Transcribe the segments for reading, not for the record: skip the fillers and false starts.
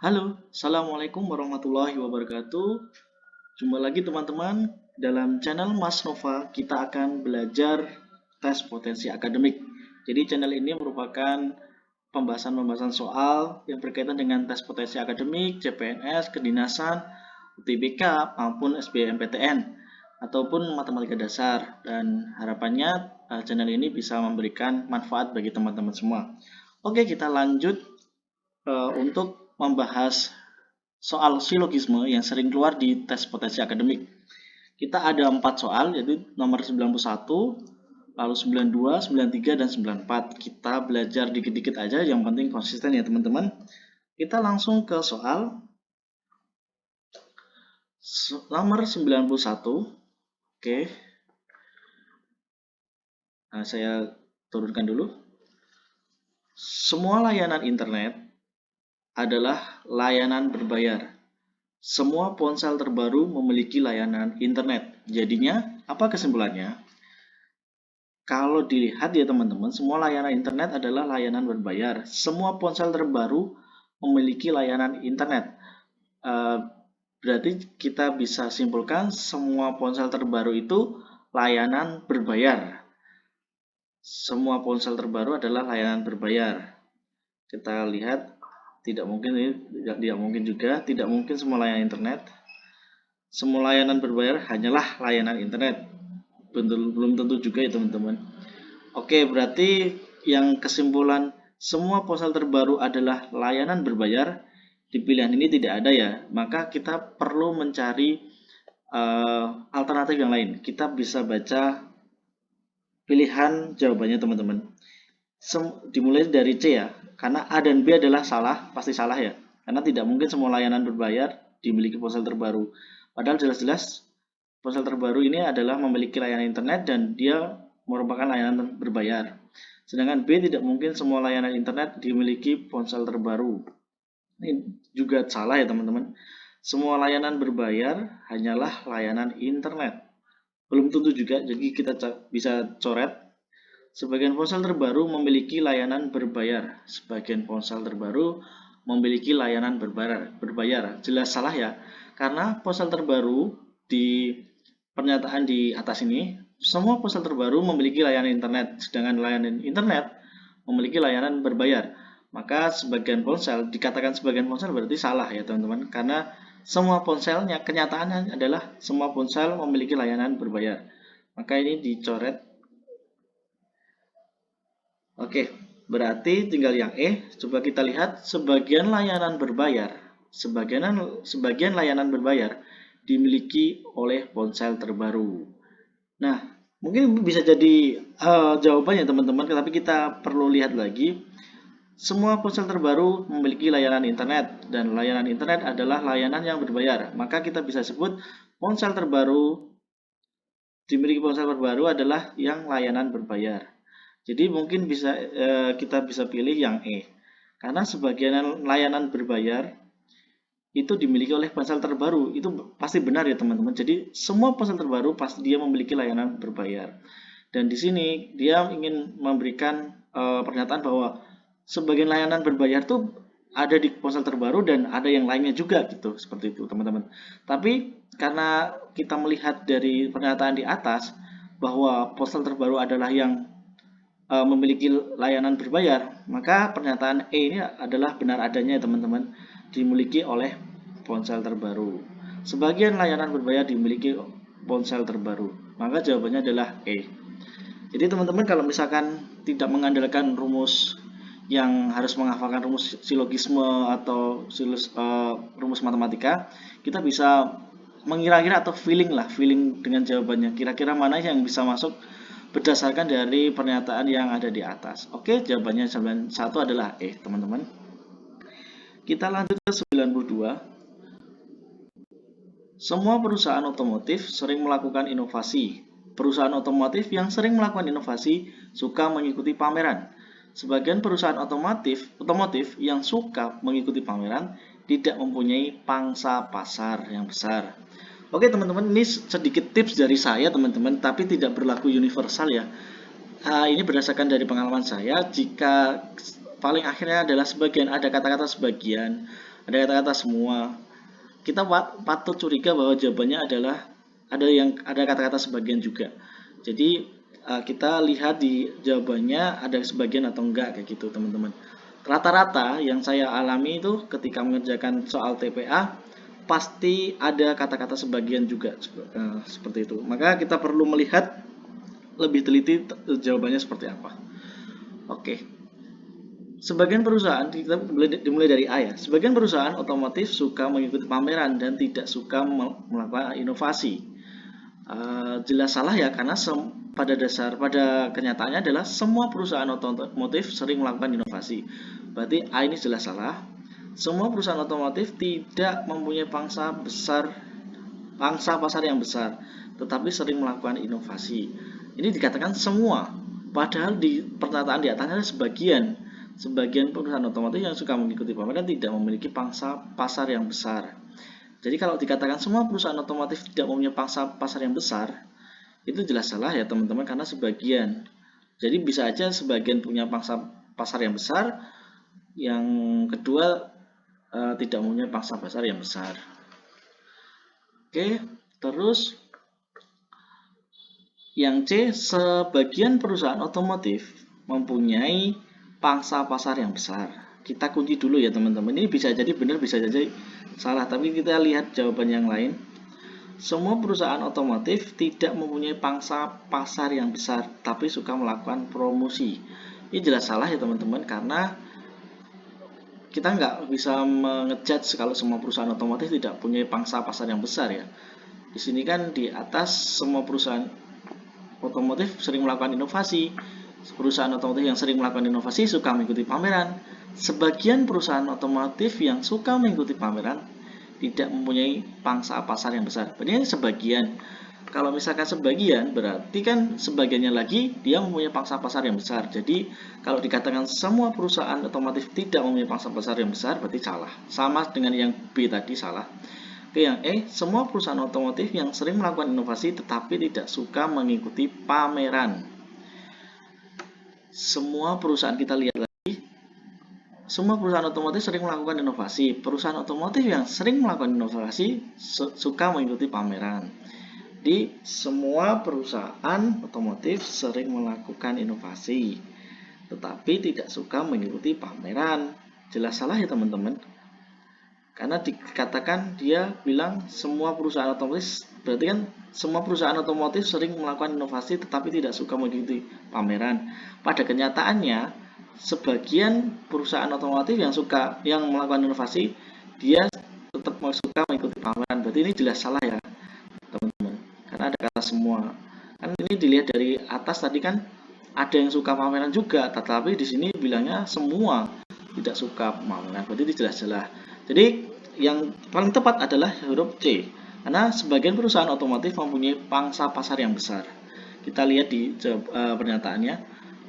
Halo, Assalamualaikum warahmatullahi wabarakatuh. Jumpa lagi teman-teman, dalam channel Mas Nova kita akan belajar tes potensi akademik. Jadi channel ini merupakan pembahasan soal yang berkaitan dengan tes potensi akademik, CPNS, kedinasan, UTBK, maupun SBMPTN, ataupun matematika dasar. Dan harapannya channel ini bisa memberikan manfaat bagi teman-teman semua. Oke, kita lanjut untuk membahas soal silogisme yang sering keluar di tes potensi akademik. Kita ada 4 soal, yaitu nomor 91, lalu 92, 93, dan 94. Kita belajar dikit-dikit aja, yang penting konsisten ya teman-teman. Kita langsung ke soal nomor 91. Oke. Nah, saya turunkan dulu. Semua layanan internet adalah layanan berbayar. Semua ponsel terbaru memiliki layanan internet. Jadinya, apa kesimpulannya? Kalau dilihat ya teman-teman, semua layanan internet adalah layanan berbayar. Semua ponsel terbaru memiliki layanan internet. Berarti kita bisa simpulkan semua ponsel terbaru itu layanan berbayar. Semua ponsel terbaru adalah layanan berbayar. Kita lihat, tidak mungkin juga, tidak mungkin semua layanan internet. Semua layanan berbayar hanyalah layanan internet. Belum tentu juga ya teman-teman. Oke, berarti yang kesimpulan semua ponsel terbaru adalah layanan berbayar di pilihan ini tidak ada ya. Maka kita perlu mencari alternatif yang lain. Kita bisa baca pilihan jawabannya teman-teman. Dimulai dari C ya, karena A dan B adalah salah, pasti salah ya. Karena tidak mungkin semua layanan berbayar dimiliki ponsel terbaru. Padahal jelas-jelas ponsel terbaru ini adalah memiliki layanan internet dan dia merupakan layanan berbayar. Sedangkan B tidak mungkin semua layanan internet dimiliki ponsel terbaru. Ini juga salah ya teman-teman. Semua layanan berbayar hanyalah layanan internet. Belum tentu juga, jadi kita bisa coret. Sebagian ponsel terbaru memiliki layanan berbayar. Sebagian ponsel terbaru memiliki layanan berbayar. Jelas salah ya, karena ponsel terbaru di pernyataan di atas ini, semua ponsel terbaru memiliki layanan internet, sedangkan layanan internet memiliki layanan berbayar. Maka sebagian ponsel, dikatakan sebagian ponsel berarti salah ya teman-teman, karena semua ponselnya, kenyataannya adalah semua ponsel memiliki layanan berbayar. Maka ini dicoret. Oke, berarti tinggal yang E. Coba kita lihat sebagian layanan berbayar. Sebagian layanan berbayar dimiliki oleh ponsel terbaru. Nah, mungkin bisa jadi jawabannya teman-teman, tapi kita perlu lihat lagi. Semua ponsel terbaru memiliki layanan internet, dan layanan internet adalah layanan yang berbayar. Maka kita bisa sebut ponsel terbaru dimiliki ponsel terbaru adalah yang layanan berbayar. Jadi mungkin kita bisa pilih yang E. Karena sebagian layanan berbayar itu dimiliki oleh ponsel terbaru. Itu pasti benar ya teman-teman. Jadi semua ponsel terbaru pasti dia memiliki layanan berbayar. Dan di sini dia ingin memberikan pernyataan bahwa sebagian layanan berbayar tuh ada di ponsel terbaru dan ada yang lainnya juga gitu. Seperti itu teman-teman. Tapi karena kita melihat dari pernyataan di atas bahwa ponsel terbaru adalah yang memiliki layanan berbayar, maka pernyataan E ini adalah benar adanya teman-teman, dimiliki oleh ponsel terbaru. Sebagian layanan berbayar dimiliki ponsel terbaru, maka jawabannya adalah E. Jadi teman-teman kalau misalkan tidak mengandalkan rumus yang harus menghafalkan rumus silogisme atau rumus matematika, kita bisa mengira-kira atau feeling dengan jawabannya. Kira-kira mana yang bisa masuk berdasarkan dari pernyataan yang ada di atas. Oke, jawabannya 91 adalah E, teman-teman. Kita lanjut ke 92. Semua perusahaan otomotif sering melakukan inovasi. Perusahaan otomotif yang sering melakukan inovasi suka mengikuti pameran. Sebagian perusahaan otomotif yang suka mengikuti pameran tidak mempunyai pangsa pasar yang besar. Oke teman-teman, ini sedikit tips dari saya teman-teman, tapi tidak berlaku universal ya. Ini berdasarkan dari pengalaman saya. Jika paling akhirnya adalah sebagian, ada kata-kata sebagian, ada kata-kata semua. Kita patut curiga bahwa jawabannya adalah ada kata-kata sebagian juga. Jadi kita lihat di jawabannya ada sebagian atau enggak kayak gitu teman-teman. Rata-rata yang saya alami itu ketika mengerjakan soal TPA pasti ada kata-kata sebagian juga seperti itu. Maka kita perlu melihat lebih teliti jawabannya seperti apa. Oke. Sebagian perusahaan, kita dimulai dari A ya. Sebagian perusahaan otomotif suka mengikuti pameran dan tidak suka melakukan inovasi. Jelas salah ya, karena pada kenyataannya adalah semua perusahaan otomotif sering melakukan inovasi. Berarti A ini jelas salah. Semua perusahaan otomotif tidak mempunyai pangsa pasar yang besar, tetapi sering melakukan inovasi. Ini dikatakan semua, padahal di pernyataan di atasnya ada sebagian perusahaan otomotif yang suka mengikuti pameran tidak memiliki pangsa pasar yang besar. Jadi kalau dikatakan semua perusahaan otomotif tidak mempunyai pangsa pasar yang besar, itu jelas salah ya teman-teman, karena sebagian. Jadi bisa aja sebagian punya pangsa pasar yang besar, yang kedua tidak mempunyai pangsa pasar yang besar. Oke, terus yang C, sebagian perusahaan otomotif mempunyai pangsa pasar yang besar. Kita kunci dulu ya teman-teman. Ini bisa jadi benar, bisa jadi salah. Tapi kita lihat jawaban yang lain. Semua perusahaan otomotif tidak mempunyai pangsa pasar yang besar, tapi suka melakukan promosi. Ini jelas salah ya teman-teman, karena kita nggak bisa mengejudge kalau semua perusahaan otomotif tidak punya pangsa pasar yang besar ya. Di sini kan di atas semua perusahaan otomotif sering melakukan inovasi. Perusahaan otomotif yang sering melakukan inovasi suka mengikuti pameran. Sebagian perusahaan otomotif yang suka mengikuti pameran tidak mempunyai pangsa pasar yang besar. Berarti sebagian. Kalau misalkan sebagian, berarti kan sebagiannya lagi dia mempunyai pangsa pasar yang besar. Jadi kalau dikatakan semua perusahaan otomotif tidak mempunyai pangsa pasar yang besar, berarti salah. Sama dengan yang B tadi, salah. Oke, yang E, semua perusahaan otomotif yang sering melakukan inovasi tetapi tidak suka mengikuti pameran. Semua perusahaan, kita lihat lagi, semua perusahaan otomotif sering melakukan inovasi. Perusahaan otomotif yang sering melakukan inovasi suka mengikuti pameran. Di semua perusahaan otomotif sering melakukan inovasi, tetapi tidak suka mengikuti pameran. Jelas salah ya teman-teman. Karena dikatakan dia bilang semua perusahaan otomotif, berarti kan semua perusahaan otomotif sering melakukan inovasi tetapi tidak suka mengikuti pameran. Pada kenyataannya, sebagian perusahaan otomotif yang melakukan inovasi, dia tetap suka mengikuti pameran. Berarti ini jelas salah ya teman-teman, karena ada kata semua. Kan ini dilihat dari atas tadi kan ada yang suka pameran juga, tetapi di sini bilangnya semua tidak suka pameran. Berarti ini jelas-jelas. Jadi yang paling tepat adalah huruf C, karena sebagian perusahaan otomotif mempunyai pangsa pasar yang besar. Kita lihat di pernyataannya,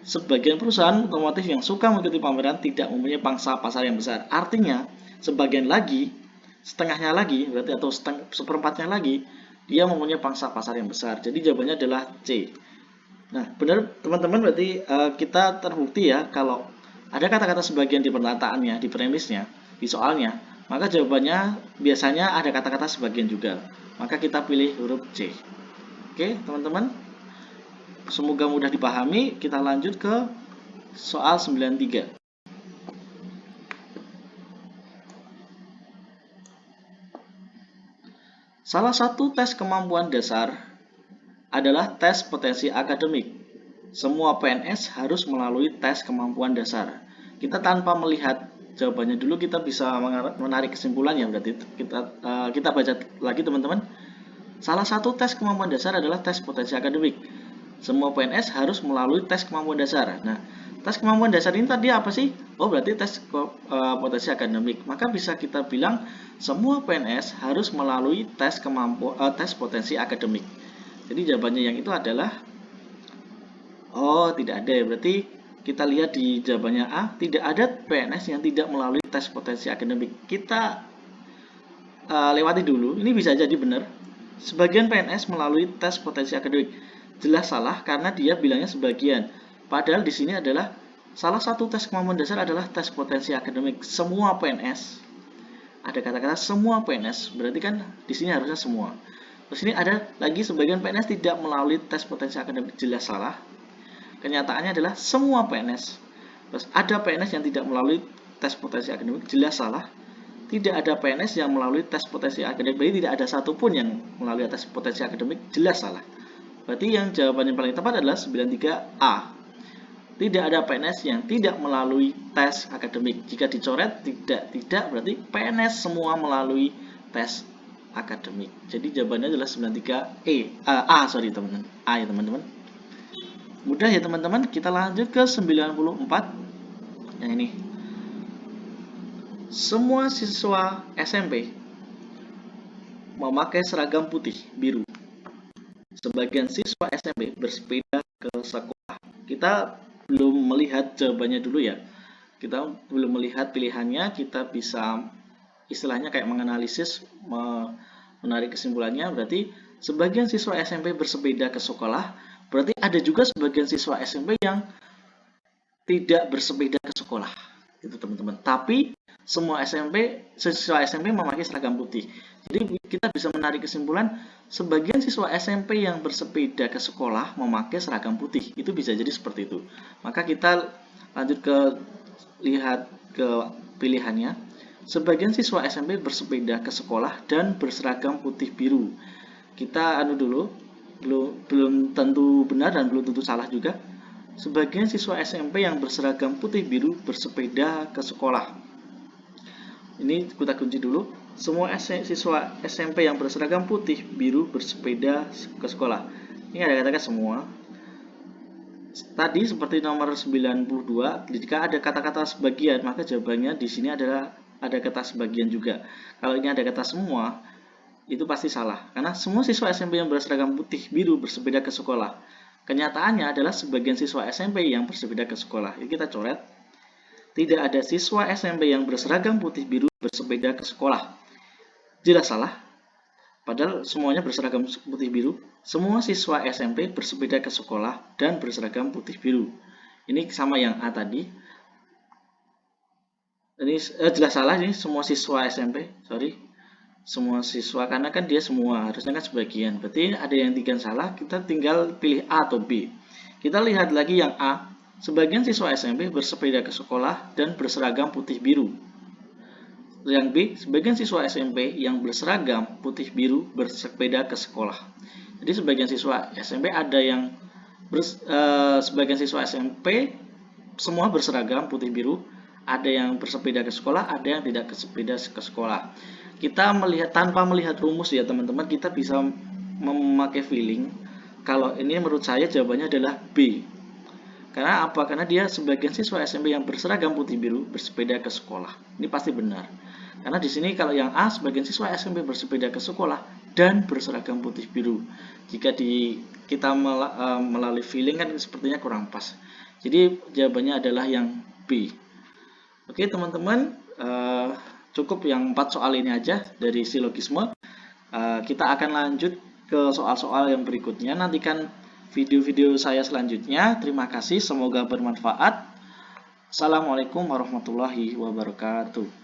sebagian perusahaan otomotif yang suka mengikuti pameran tidak mempunyai pangsa pasar yang besar. Artinya sebagian lagi, setengahnya lagi, berarti atau seperempatnya lagi, dia mempunyai pangsa pasar yang besar. Jadi jawabannya adalah C. Nah, benar teman-teman, berarti kita terbukti ya kalau ada kata-kata sebagian di pernyataannya, di premisnya, di soalnya, maka jawabannya biasanya ada kata-kata sebagian juga. Maka kita pilih huruf C. Oke, teman-teman. Semoga mudah dipahami. Kita lanjut ke soal 93. Salah satu tes kemampuan dasar adalah tes potensi akademik. Semua PNS harus melalui tes kemampuan dasar. Kita tanpa melihat jawabannya dulu kita bisa menarik kesimpulannya. Berarti kita baca lagi teman-teman. Salah satu tes kemampuan dasar adalah tes potensi akademik. Semua PNS harus melalui tes kemampuan dasar. Nah, tes kemampuan dasar ini tadi apa sih? Oh, berarti tes potensi akademik. Maka bisa kita bilang semua PNS harus melalui tes potensi akademik. Jadi jawabannya yang itu adalah tidak ada ya. Berarti kita lihat di jawabannya A, tidak ada PNS yang tidak melalui tes potensi akademik. Kita lewati dulu. Ini bisa jadi benar. Sebagian PNS melalui tes potensi akademik. Jelas salah karena dia bilangnya sebagian. Padahal di sini adalah salah satu tes kemampuan dasar adalah tes potensi akademik. Semua PNS, ada kata-kata semua PNS, berarti kan di sini harusnya semua. Terus ini ada lagi sebagian PNS tidak melalui tes potensi akademik, jelas salah. Kenyataannya adalah semua PNS. Terus ada PNS yang tidak melalui tes potensi akademik, jelas salah. Tidak ada PNS yang melalui tes potensi akademik, berarti tidak ada satupun yang melalui tes potensi akademik, jelas salah. Berarti yang jawaban yang paling tepat adalah 93A. Tidak ada PNS yang tidak melalui tes akademik. Jika dicoret tidak berarti PNS semua melalui tes akademik. Jadi jawabannya adalah 93E. A sorry teman-teman. A ya teman-teman. Mudah ya teman-teman. Kita lanjut ke 94. Yang ini. Semua siswa SMP memakai seragam putih biru. Sebagian siswa SMP bersepeda ke sekolah. Kita belum melihat jawabannya dulu ya. Kita belum melihat pilihannya, kita bisa istilahnya kayak menganalisis, menarik kesimpulannya. Berarti sebagian siswa SMP bersepeda ke sekolah, berarti ada juga sebagian siswa SMP yang tidak bersepeda ke sekolah. Itu teman-teman. Tapi semua siswa SMP memakai seragam putih. Jadi kita bisa menarik kesimpulan sebagian siswa SMP yang bersepeda ke sekolah memakai seragam putih. Itu bisa jadi seperti itu. Maka kita lanjut lihat ke pilihannya. Sebagian siswa SMP bersepeda ke sekolah dan berseragam putih biru. Kita dulu, belum tentu benar dan belum tentu salah juga. Sebagian siswa SMP yang berseragam putih biru bersepeda ke sekolah. Ini kita kunci dulu. Semua siswa SMP yang berseragam putih biru bersepeda ke sekolah. Ini ada kata-kata semua. Tadi seperti nomor 92, jika ada kata-kata sebagian, maka jawabannya di sini adalah ada kata sebagian juga. Kalau ini ada kata semua, itu pasti salah. Karena semua siswa SMP yang berseragam putih biru bersepeda ke sekolah. Kenyataannya adalah sebagian siswa SMP yang bersepeda ke sekolah. Ini kita coret. Tidak ada siswa SMP yang berseragam putih biru bersepeda ke sekolah. Jelas salah. Padahal semuanya berseragam putih biru. Semua siswa SMP bersepeda ke sekolah dan berseragam putih biru. Ini sama yang A tadi. Ini jelas salah, ini semua siswa SMP. Sorry. Semua siswa, karena kan dia semua. Harusnya kan sebagian. Berarti ada yang 3 salah. Kita tinggal pilih A atau B. Kita lihat lagi yang A. Sebagian siswa SMP bersepeda ke sekolah dan berseragam putih biru. Yang B, sebagian siswa SMP yang berseragam putih biru bersepeda ke sekolah. Jadi sebagian siswa SMP ada yang sebagian siswa SMP semua berseragam putih biru, ada yang bersepeda ke sekolah, ada yang tidak bersepeda ke sekolah. Kita melihat tanpa melihat rumus ya teman-teman, kita bisa memakai feeling. Kalau ini menurut saya jawabannya adalah B. Karena apa? Karena dia sebagian siswa SMP yang berseragam putih biru bersepeda ke sekolah. Ini pasti benar. Karena di sini kalau yang A, sebagian siswa SMP bersepeda ke sekolah dan berseragam putih biru. Jika kita melalui feeling kan sepertinya kurang pas. Jadi jawabannya adalah yang B. Oke teman-teman, cukup yang 4 soal ini aja dari silogisme. Kita akan lanjut ke soal-soal yang berikutnya. Nantikan video-video saya selanjutnya. Terima kasih, semoga bermanfaat. Assalamualaikum warahmatullahi wabarakatuh.